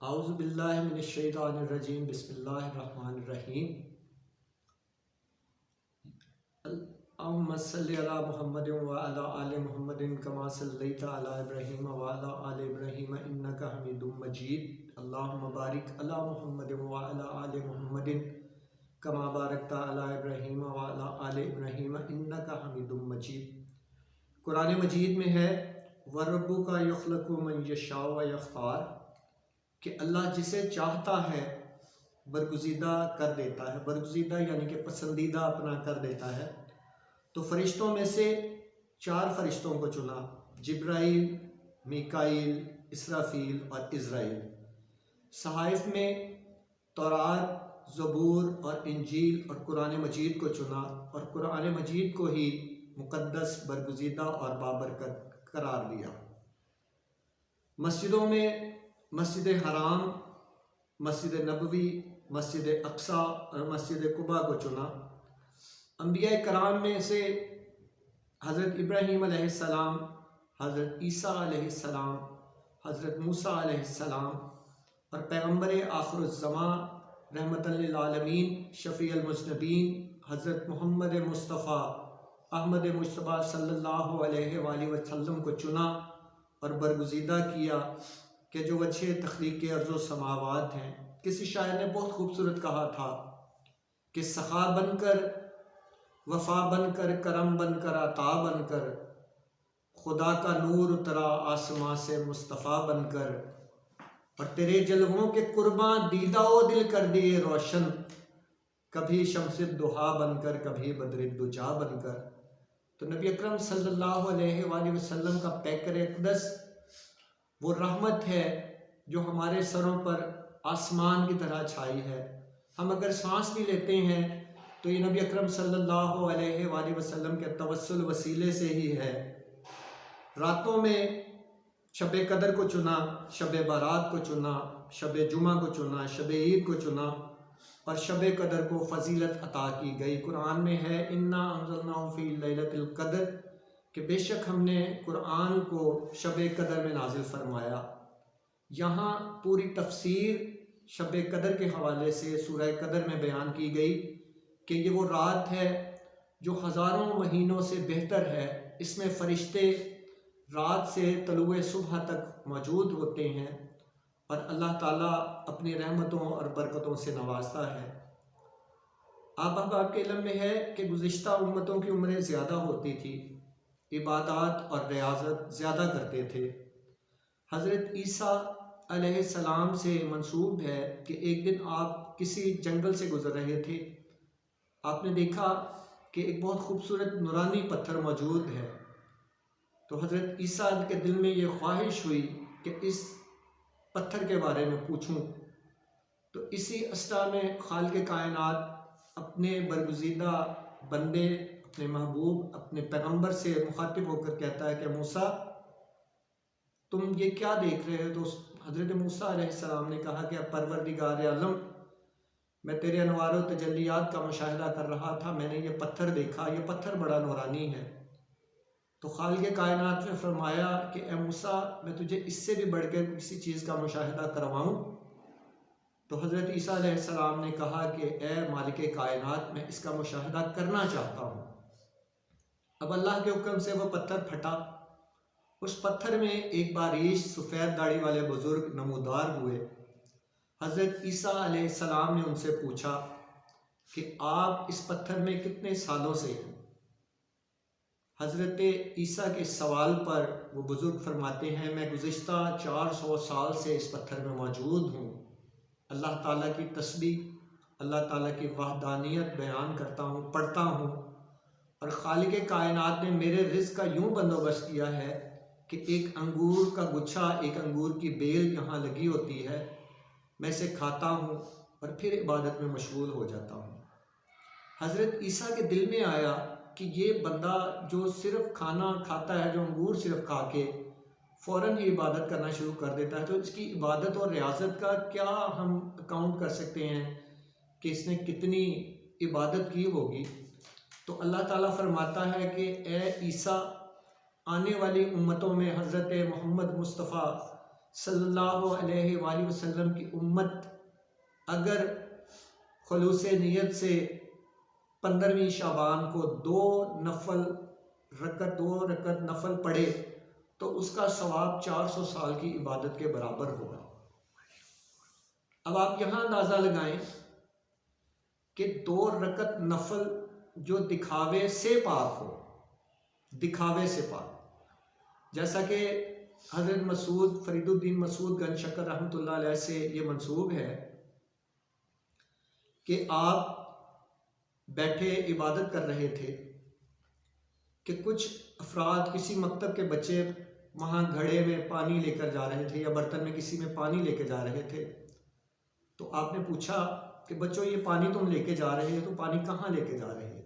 اعوذ باللہ من الشیطان الرجیم بسم اللہ الرحمن الرحیم اللہم صلی علی محمد وعلی آل محمد کما صلیت علی ابراہیم وعلی آل ابراہیم انک حمید مجید اللہم بارک علی محمد وعلی آل محمد کما بارکت علی ابراہیم وعلی آل ابراہیم انک حمید مجید۔ قرآن مجید میں ہے وَرَبُّكَ يَخْلُقُ مَن يَشَاءُ وَيَخْتَارُ کہ اللہ جسے چاہتا ہے برگزیدہ کر دیتا ہے، برگزیدہ یعنی کہ پسندیدہ اپنا کر دیتا ہے۔ تو فرشتوں میں سے 4 فرشتوں کو چنا، جبرائیل، میکائیل، اسرافیل اور عزرائیل۔ صحائف میں تورات، زبور اور انجیل اور قرآن مجید کو چنا اور قرآن مجید کو ہی مقدس، برگزیدہ اور بابرکت قرار دیا۔ مسجدوں میں مسجد حرام، مسجد نبوی، مسجد اقصی اور مسجد قباء کو چنا۔ انبیاء کرام میں سے حضرت ابراہیم علیہ السلام، حضرت عیسیٰ علیہ السلام، حضرت موسیٰ علیہ السلام اور پیغمبر آخر الزمان رحمۃ للعالمین شفیع المذنبین حضرت محمد مصطفیٰ احمد مجتبیٰ صلی اللہ علیہ وآلہ وسلم کو چنا اور برگزیدہ کیا کہ جو وجہ تخلیق ارض و سماوات ہیں۔ کسی شاعر نے بہت خوبصورت کہا تھا کہ سخا بن کر، وفا بن کر، کرم بن کر، عطا بن کر، خدا کا نور اترا آسماں سے مصطفیٰ بن کر، اور تیرے جلووں کے قرباں دیدہ و دل کر دیے روشن، کبھی شمس الضحیٰ بن کر، کبھی بدر الدجا بن کر۔ تو نبی اکرم صلی اللہ علیہ وآلہ وسلم کا پیکر اقدس وہ رحمت ہے جو ہمارے سروں پر آسمان کی طرح چھائی ہے۔ ہم اگر سانس بھی لیتے ہیں تو یہ نبی اکرم صلی اللہ علیہ وآلہ وسلم کے توسل وسیلے سے ہی ہے۔ راتوں میں شب قدر کو چنا، شب بارات کو چنا، شب جمعہ کو چنا، شب عید کو چنا اور شب قدر کو فضیلت عطا کی گئی۔ قرآن میں ہے اِنَّا أَنزَلْنَاهُ فِي لَيْلَةِ الْقَدْرِ کہ بے شک ہم نے قرآن کو شب قدر میں نازل فرمایا۔ یہاں پوری تفسیر شب قدر کے حوالے سے سورہ قدر میں بیان کی گئی کہ یہ وہ رات ہے جو ہزاروں مہینوں سے بہتر ہے۔ اس میں فرشتے رات سے طلوع صبح تک موجود ہوتے ہیں اور اللہ تعالیٰ اپنی رحمتوں اور برکتوں سے نوازتا ہے۔ آپ احباب کے علم میں ہے کہ گزشتہ امتوں کی عمریں زیادہ ہوتی تھی، عبادات اور ریاضت زیادہ کرتے تھے۔ حضرت عیسیٰ علیہ السلام سے منسوب ہے کہ ایک دن آپ کسی جنگل سے گزر رہے تھے، آپ نے دیکھا کہ ایک بہت خوبصورت نورانی پتھر موجود ہے۔ تو حضرت عیسیٰ کے دل میں یہ خواہش ہوئی کہ اس پتھر کے بارے میں پوچھوں۔ تو اسی اسرا میں خالق کائنات اپنے برگزیدہ بندے، اپنے محبوب، اپنے پیغمبر سے مخاطب ہو کر کہتا ہے کہ موسیٰ تم یہ کیا دیکھ رہے ہو؟ تو حضرت موسیٰ علیہ السلام نے کہا کہ پروردگار عالم، میں تیرے انوار و تجلیات کا مشاہدہ کر رہا تھا، میں نے یہ پتھر دیکھا، یہ پتھر بڑا نورانی ہے۔ تو خالق کائنات نے فرمایا کہ اے موسیٰ میں تجھے اس سے بھی بڑھ کر کسی چیز کا مشاہدہ کرواؤں؟ تو حضرت عیسیٰ علیہ السلام نے کہا کہ اے مالک کائنات میں اس کا مشاہدہ کرنا چاہتا ہوں۔ اب اللہ کے حکم سے وہ پتھر پھٹا، اس پتھر میں ایک باریش سفید داڑھی والے بزرگ نمودار ہوئے۔ حضرت عیسیٰ علیہ السلام نے ان سے پوچھا کہ آپ اس پتھر میں کتنے سالوں سے ہیں؟ حضرت عیسیٰ کے سوال پر وہ بزرگ فرماتے ہیں میں گزشتہ 400 سال سے اس پتھر میں موجود ہوں، اللہ تعالیٰ کی تسبیح، اللہ تعالیٰ کی وحدانیت بیان کرتا ہوں، پڑھتا ہوں، اور خالق کائنات نے میرے رزق کا یوں بندوبست کیا ہے کہ ایک انگور کا گچھا، ایک انگور کی بیل یہاں لگی ہوتی ہے، میں اسے کھاتا ہوں اور پھر عبادت میں مشغول ہو جاتا ہوں۔ حضرت عیسیٰ کے دل میں آیا کہ یہ بندہ جو صرف کھانا کھاتا ہے، جو انگور صرف کھا کے فوراً ہی عبادت کرنا شروع کر دیتا ہے، تو اس کی عبادت اور ریاضت کا کیا ہم اکاؤنٹ کر سکتے ہیں کہ اس نے کتنی عبادت کی ہوگی؟ تو اللہ تعالیٰ فرماتا ہے کہ اے عیسیٰ، آنے والی امتوں میں حضرت محمد مصطفیٰ صلی اللہ علیہ وآلہ وسلم کی امت اگر خلوص نیت سے 15ویں شعبان کو 2 رکعت نفل پڑھے تو اس کا ثواب 400 سال کی عبادت کے برابر ہوگا۔ اب آپ یہاں اندازہ لگائیں کہ 2 رکعت نفل جو دکھاوے سے پاک ہو، دکھاوے سے پاک، جیسا کہ حضرت مسعود فرید الدین مسعود گنج شکر رحمۃ اللہ علیہ سے یہ منسوب ہے کہ آپ بیٹھے عبادت کر رہے تھے کہ کچھ افراد، کسی مکتب کے بچے وہاں گھڑے میں پانی لے کر جا رہے تھے یا برتن میں کسی میں پانی لے کے جا رہے تھے، تو آپ نے پوچھا کہ بچوں یہ پانی تم لے کے جا رہے ہو تو پانی کہاں لے کے جا رہے ہو؟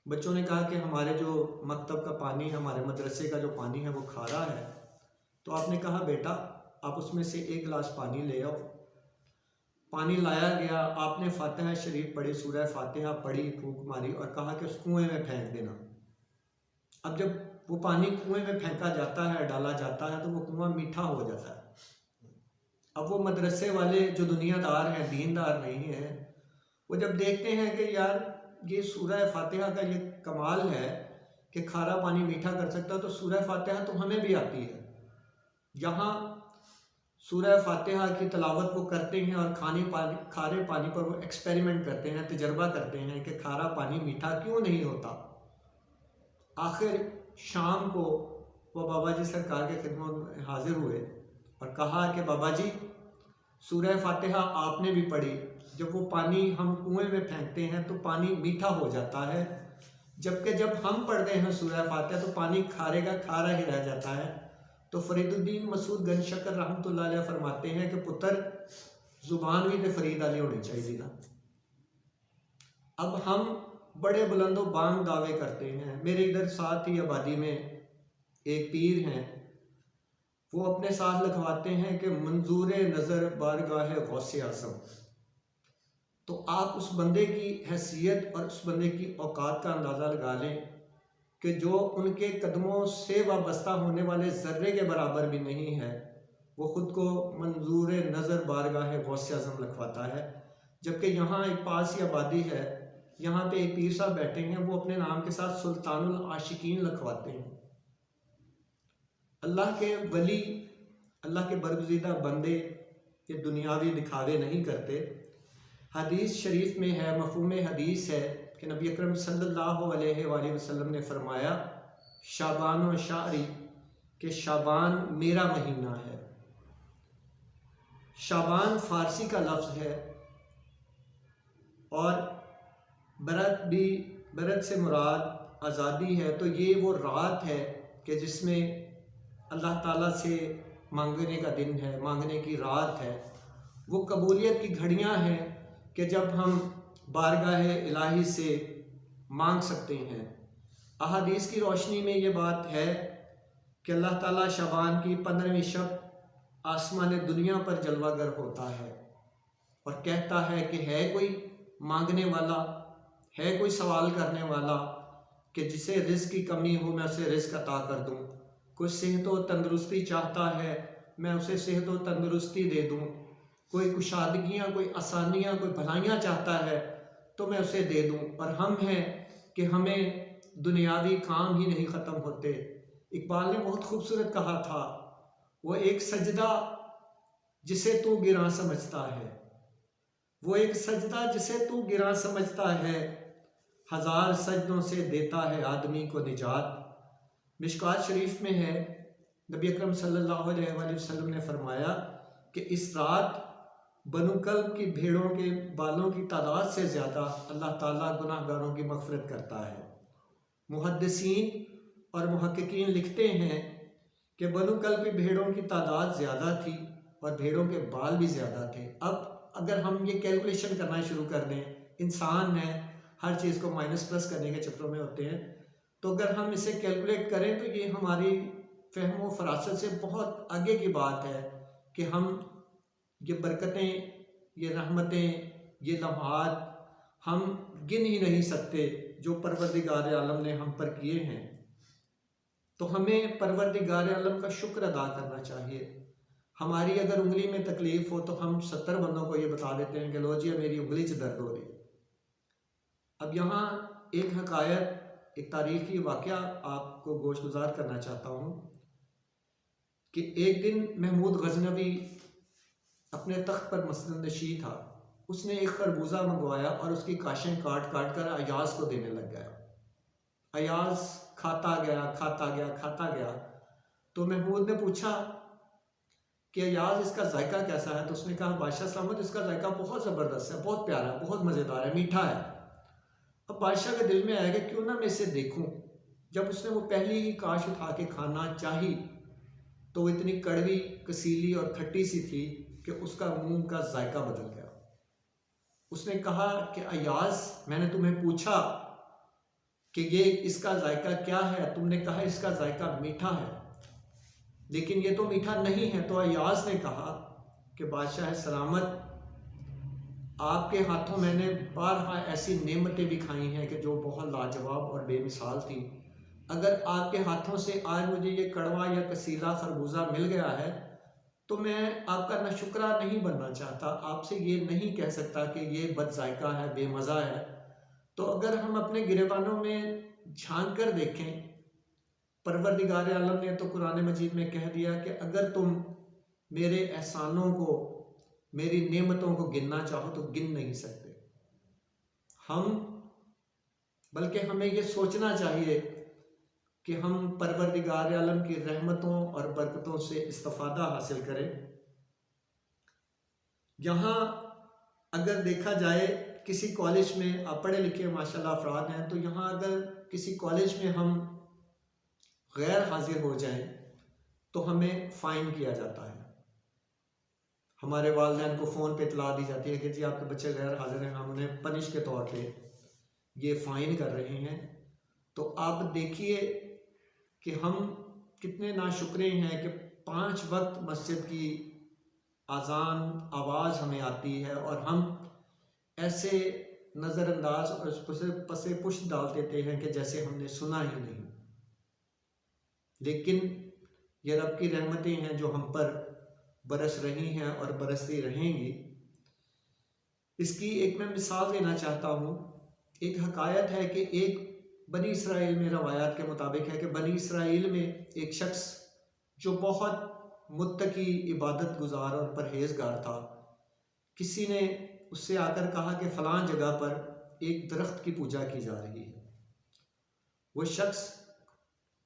بچوں نے کہا کہ ہمارے جو مکتب کا پانی ہے، ہمارے مدرسے کا جو پانی ہے وہ کھارا ہے۔ تو آپ نے کہا بیٹا آپ اس میں سے 1 گلاس پانی لے آؤ۔ پانی لایا گیا، آپ نے فاتحہ شریف پڑھی، سورہ فاتحہ پڑھی، پھونک ماری اور کہا کہ اس کنویں میں پھینک دینا۔ اب جب وہ پانی کنویں میں پھینکا جاتا ہے، ڈالا جاتا ہے، تو وہ کنواں میٹھا ہو جاتا ہے۔ اب وہ مدرسے والے جو دنیا دار ہیں، دیندار نہیں ہیں، وہ جب دیکھتے ہیں کہ یار یہ سورہ فاتحہ کا یہ کمال ہے کہ کھارا پانی میٹھا کر سکتا، تو سورہ فاتحہ تو ہمیں بھی آتی ہے، یہاں سورہ فاتحہ کی تلاوت وہ کرتے ہیں اور کھارے پانی پر وہ ایکسپیریمنٹ کرتے ہیں، تجربہ کرتے ہیں کہ کھارا پانی میٹھا کیوں نہیں ہوتا۔ آخر شام کو وہ بابا جی سرکار کے خدمت میں حاضر ہوئے اور کہا کہ بابا جی سورہ فاتحہ آپ نے بھی پڑھی، جب وہ پانی ہم کنویں میں پھینکتے ہیں تو پانی میٹھا ہو جاتا ہے، جبکہ جب ہم پڑھتے ہیں سورہ فاتحہ تو پانی کھارے کا کھارا ہی رہ جاتا ہے۔ تو فرید الدین مسعود گنج شکر رحمۃ اللہ علیہ فرماتے ہیں کہ پتر زبان بھی تے فرید والی ہونی چاہیے نا۔ اب ہم بڑے بلند و بانگ دعوے کرتے ہیں۔ میرے ادھر ساتھ ہی آبادی میں ایک پیر ہیں، وہ اپنے ساتھ لکھواتے ہیں کہ منظور نظر بارگاہ غوث اعظم۔ تو آپ اس بندے کی حیثیت اور اس بندے کی اوقات کا اندازہ لگا لیں کہ جو ان کے قدموں سے وابستہ ہونے والے ذرے کے برابر بھی نہیں ہے، وہ خود کو منظور نظر بارگاہ غوث اعظم لکھواتا ہے، جبکہ یہاں ایک پاس ہی آبادی ہے، یہاں پہ ایک پیر صاحب بیٹھے ہیں، وہ اپنے نام کے ساتھ سلطان العاشقین لکھواتے ہیں۔ اللہ کے ولی، اللہ کے برگزیدہ بندے یہ دنیاوی دکھاوے نہیں کرتے۔ حدیث شریف میں ہے، مفہوم حدیث ہے کہ نبی اکرم صلی اللہ علیہ وآلہ وسلم نے فرمایا شعبان و شعری، کہ شعبان میرا مہینہ ہے۔ شعبان فارسی کا لفظ ہے اور برت سے مراد آزادی ہے، تو یہ وہ رات ہے کہ جس میں اللہ تعالیٰ سے مانگنے کا دن ہے، مانگنے کی رات ہے، وہ قبولیت کی گھڑیاں ہیں کہ جب ہم بارگاہ الہی سے مانگ سکتے ہیں۔ احادیث کی روشنی میں یہ بات ہے کہ اللہ تعالیٰ شعبان کی 15ویں شب آسمان دنیا پر جلوہ گر ہوتا ہے اور کہتا ہے کہ ہے کوئی مانگنے والا، ہے کوئی سوال کرنے والا کہ جسے رزق کی کمی ہو میں اسے رزق عطا کر دوں، کوئی صحت و تندرستی چاہتا ہے میں اسے صحت و تندرستی دے دوں، کوئی کشادگیاں، کوئی آسانیاں، کوئی بھلائیاں چاہتا ہے تو میں اسے دے دوں۔ اور ہم ہیں کہ ہمیں دنیاوی کام ہی نہیں ختم ہوتے۔ اقبال نے بہت خوبصورت کہا تھا، وہ ایک سجدہ جسے تو گراں سمجھتا ہے، وہ ایک سجدہ جسے تو گراں سمجھتا ہے، 1000 سجدوں سے دیتا ہے آدمی کو نجات۔ مشکوٰۃ شریف میں ہے، نبی اکرم صلی اللہ علیہ وآلہ وسلم نے فرمایا کہ اس رات بنو کلب کی بھیڑوں کے بالوں کی تعداد سے زیادہ اللہ تعالیٰ گناہ گاروں کی مغفرت کرتا ہے۔ محدثین اور محققین لکھتے ہیں کہ بنو کلب کی بھیڑوں کی تعداد زیادہ تھی اور بھیڑوں کے بال بھی زیادہ تھے۔ اب اگر ہم یہ کیلکولیشن کرنا شروع کر دیں، انسان ہیں، ہر چیز کو مائنس پلس کرنے کے چکروں میں ہوتے ہیں، تو اگر ہم اسے کیلکولیٹ کریں تو یہ ہماری فہم و فراست سے بہت آگے کی بات ہے کہ ہم یہ برکتیں، یہ رحمتیں، یہ لمحات ہم گن ہی نہیں سکتے جو پروردگار عالم نے ہم پر کیے ہیں۔ تو ہمیں پروردگار عالم کا شکر ادا کرنا چاہیے. ہماری اگر انگلی میں تکلیف ہو تو ہم 70 بندوں کو یہ بتا دیتے ہیں کہ لو جی میری انگلی سے درد ہو رہی ہے. اب یہاں ایک حکایت، ایک تاریخی واقعہ آپ کو گوش گزار کرنا چاہتا ہوں کہ ایک دن محمود غزنوی اپنے تخت پر مسند نشین تھا. اس نے ایک خربوزہ منگوایا اور اس کی کاشیں کاٹ کاٹ کر ایاز کو دینے لگ گیا. ایاز کھاتا گیا. تو محمود نے پوچھا کہ ایاز اس کا ذائقہ کیسا ہے؟ تو اس نے کہا بادشاہ سلامت اس کا ذائقہ بہت زبردست ہے، بہت پیارا ہے، بہت مزیدار ہے، میٹھا ہے. اب بادشاہ کے دل میں آیا کہ کیوں نہ میں اسے دیکھوں. جب اس نے وہ پہلی ہی کاش اٹھا کے کھانا چاہی تو وہ اتنی کڑوی، کسیلی اور کھٹی سی تھی کہ اس کا منہ کا ذائقہ بدل گیا. اس نے کہا کہ ایاز میں نے تمہیں پوچھا کہ یہ اس کا ذائقہ کیا ہے، تم نے کہا اس کا ذائقہ میٹھا ہے، لیکن یہ تو میٹھا نہیں ہے. تو ایاز نے کہا کہ بادشاہ سلامت آپ کے ہاتھوں میں نے بارہا ایسی نعمتیں بھی کھائی ہیں کہ جو بہت لاجواب اور بے مثال تھی. اگر آپ کے ہاتھوں سے آج مجھے یہ کڑوا یا کسیلا خربوزہ مل گیا ہے تو میں آپ کا ناشکرہ نہیں بننا چاہتا، آپ سے یہ نہیں کہہ سکتا کہ یہ بد ذائقہ ہے، بے مزہ ہے. تو اگر ہم اپنے گریبانوں میں جھانک کر دیکھیں، پروردگار عالم نے تو قرآن مجید میں کہہ دیا کہ اگر تم میرے احسانوں کو، میری نعمتوں کو گننا چاہو تو گن نہیں سکتے. بلکہ ہمیں یہ سوچنا چاہیے کہ ہم پروردگار عالم کی رحمتوں اور برکتوں سے استفادہ حاصل کریں. یہاں اگر دیکھا جائے کسی کالج میں، آپ پڑھے لکھے ماشاءاللہ افراد ہیں، تو یہاں اگر کسی کالج میں ہم غیر حاضر ہو جائیں تو ہمیں فائن کیا جاتا ہے. ہمارے والدین کو فون پہ اطلاع دی جاتی ہے کہ جی آپ کے بچے غیر حاضر ہیں، ہم انہیں پنش کے طور پہ یہ فائن کر رہے ہیں. تو آپ دیکھیے کہ ہم کتنے ناشکرے ہیں کہ 5 وقت مسجد کی اذان آواز ہمیں آتی ہے اور ہم ایسے نظر انداز اور پس پشت ڈال دیتے ہیں کہ جیسے ہم نے سنا ہی نہیں. لیکن یہ رب کی رحمتیں ہیں جو ہم پر برس رہی ہیں اور برستی رہیں گی. اس کی ایک میں مثال دینا چاہتا ہوں. ایک حکایت ہے کہ ایک بنی اسرائیل میں روایات کے مطابق ہے کہ بنی اسرائیل میں ایک شخص جو بہت متقی، عبادت گزار اور پرہیزگار تھا، کسی نے اس سے آ کر کہا کہ فلاں جگہ پر ایک درخت کی پوجا کی جا رہی ہے. وہ شخص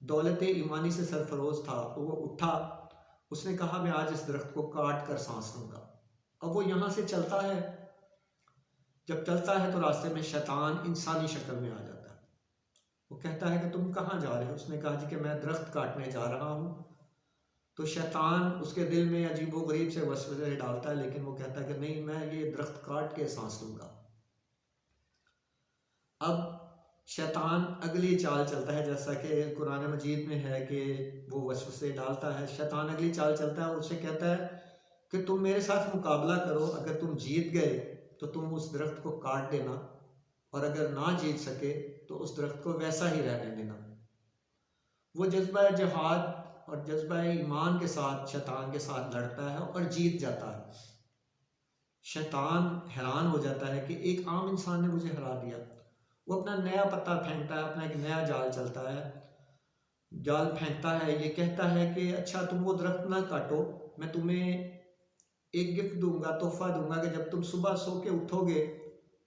دولت ایمانی سے سرفروز تھا. وہ اٹھا، اس نے کہا میں آج اس درخت کو کاٹ کر سانس لوں گا. اب وہ یہاں سے چلتا ہے، جب چلتا ہے تو راستے میں شیطان انسانی شکل میں آ جاتا ہے. وہ کہتا ہے کہ تم کہاں جا رہے ہو؟ اس نے کہا جی کہ میں درخت کاٹنے جا رہا ہوں. تو شیطان اس کے دل میں عجیب و غریب سے وسوسے ڈالتا ہے، لیکن وہ کہتا ہے کہ نہیں، میں یہ درخت کاٹ کے سانس لوں گا. اب شیطان اگلی چال چلتا ہے، جیسا کہ قرآن مجید میں ہے کہ وہ وسوسے ڈالتا ہے. شیطان اگلی چال چلتا ہے اور اسے کہتا ہے کہ تم میرے ساتھ مقابلہ کرو، اگر تم جیت گئے تو تم اس درخت کو کاٹ دینا، اور اگر نہ جیت سکے تو اس درخت کو ویسا ہی رہنے دینا. وہ جذبہ جہاد اور جذبہ ایمان کے ساتھ شیطان کے ساتھ لڑتا ہے اور جیت جاتا ہے. شیطان حیران ہو جاتا ہے کہ ایک عام انسان نے مجھے ہرا دیا. وہ اپنا نیا پتہ پھینکتا ہے، اپنا ایک نیا جال چلتا ہے، جال پھینکتا ہے. یہ کہتا ہے کہ اچھا تم وہ درخت نہ کاٹو، میں تمہیں ایک گفٹ دوں گا، تحفہ دوں گا کہ جب تم صبح سو کے اٹھو گے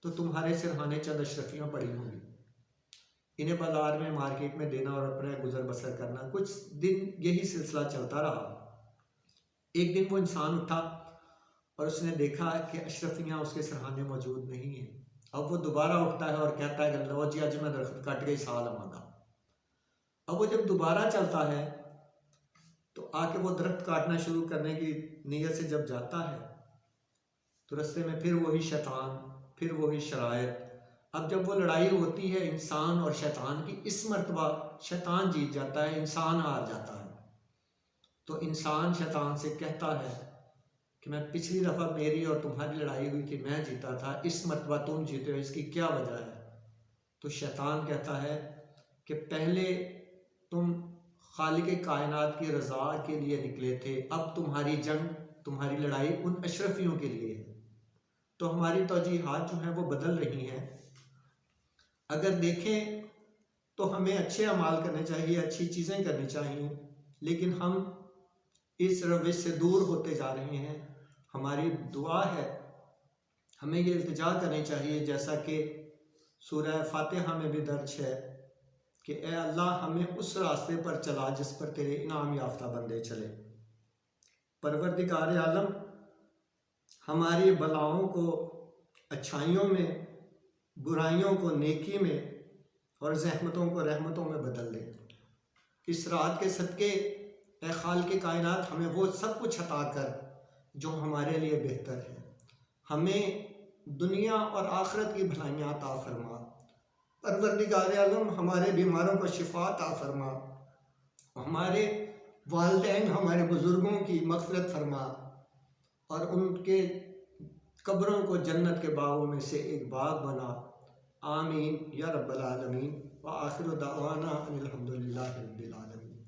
تو تمہارے سرہانے چند اشرفیاں پڑی ہوں گی، انہیں بازار میں، مارکیٹ میں دینا اور اپنا گزر بسر کرنا. کچھ دن یہی سلسلہ چلتا رہا. ایک دن وہ انسان اٹھا اور اس نے دیکھا کہ اشرفیاں اس کے سرہانے موجود نہیں ہیں. اب وہ دوبارہ اٹھتا ہے اور کہتا ہے کہ لو جی آج میں درخت کاٹ گئی، سال آمدہ. اب وہ جب دوبارہ چلتا ہے تو آ کے وہ درخت کاٹنا شروع کرنے کی نیت سے جب جاتا ہے تو رستے میں پھر وہی شیطان، پھر وہی شرائط. اب جب وہ لڑائی ہوتی ہے انسان اور شیطان کی، اس مرتبہ شیطان جیت جاتا ہے، انسان ہار جاتا ہے. تو انسان شیطان سے کہتا ہے کہ میں پچھلی دفعہ میری اور تمہاری لڑائی ہوئی کہ میں جیتا تھا، اس مرتبہ تم جیتے ہو، اس کی کیا وجہ ہے؟ تو شیطان کہتا ہے کہ پہلے تم خالق کائنات کی رضا کے لیے نکلے تھے، اب تمہاری جنگ، تمہاری لڑائی ان اشرفیوں کے لیے ہے۔ تو ہماری توجیہات جو ہیں وہ بدل رہی ہیں۔ اگر دیکھیں تو ہمیں اچھے اعمال کرنے چاہیے، اچھی چیزیں کرنی چاہیے، لیکن ہم اس روش سے دور ہوتے جا رہے ہیں۔ ہماری دعا ہے، ہمیں یہ التجا کرنی چاہیے جیسا کہ سورہ فاتحہ میں بھی درج ہے کہ اے اللہ ہمیں اس راستے پر چلا جس پر تیرے انعام یافتہ بندے چلے۔ پروردگار عالم ہماری بلاؤں کو اچھائیوں میں، برائیوں کو نیکی میں اور زحمتوں کو رحمتوں میں بدل دے۔ اس رات کے صدقے اے خالق کائنات ہمیں وہ سب کچھ عطا کر جو ہمارے لیے بہتر ہے۔ ہمیں دنیا اور آخرت کی بھلائیاں عطا فرما۔ پروردگار عالم ہمارے بیماروں کو شفا عطا فرما، ہمارے والدین، ہمارے بزرگوں کی مغفرت فرما، اور ان کے قبروں کو جنت کے باغوں میں سے ایک باغ بنا۔ آمین یا رب العالمین، وآخر دعوانا ان الحمدللہ رب العالمین۔